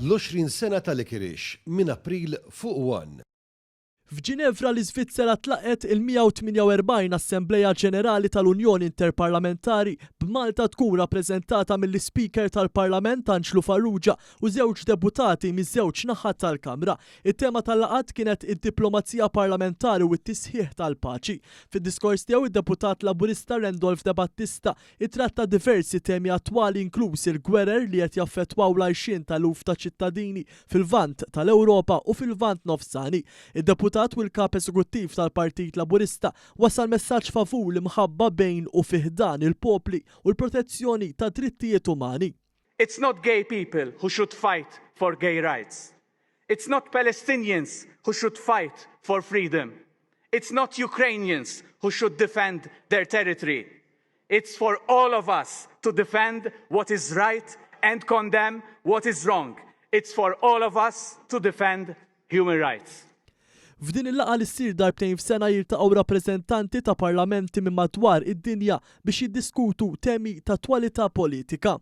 L-20 sena tal-ikirix minn April fuq 1. F'Ġinevra l-Iżvizzera tlaqqgħet il-148 Assemblea Ġenerali Tal-Unjoni Inter-Parlamentari b'Malta tkun rappreżentata mill-Ispeaker tal-Parlament Anġlu Farrugia u żewġ deputati miż-żewġ naħat tal-Kamra. It-tema tal-laqgħat kienet id-diplomazija parlamentari u t-tisħiħ tal-paċi. Fid-diskors tiegħu id-Deputat Laburista Randolph Debattista ittratta diversi temi attwali inkluż il-gwerer li qed jaffettwaw l-għajxien tal-uf ta' ċittadini fil-Lvant, tal-Ewropa u fil-Lvant nofsani. Id-Deputat u l-Kap eżekuttiv tal-Partit Laburista wasal messaġġ favur l-imħabba bejn u fih dan il-popli u l-protezzjoni tad-drittijiet umani. It's not gay people who should fight for gay rights. It's not Palestinians who should fight for freedom. It's not Ukrainians who should defend their territory. It's for all of us to defend what is right and condemn what is wrong. It's for all of us to defend human rights. F'din il-laqgħa li ssir darbtejn f'sena jiltaqgħu rappreżentanti ta' parlamenti minn madwar id-dinja biex jiddiskutu temi ta' attwalità politika.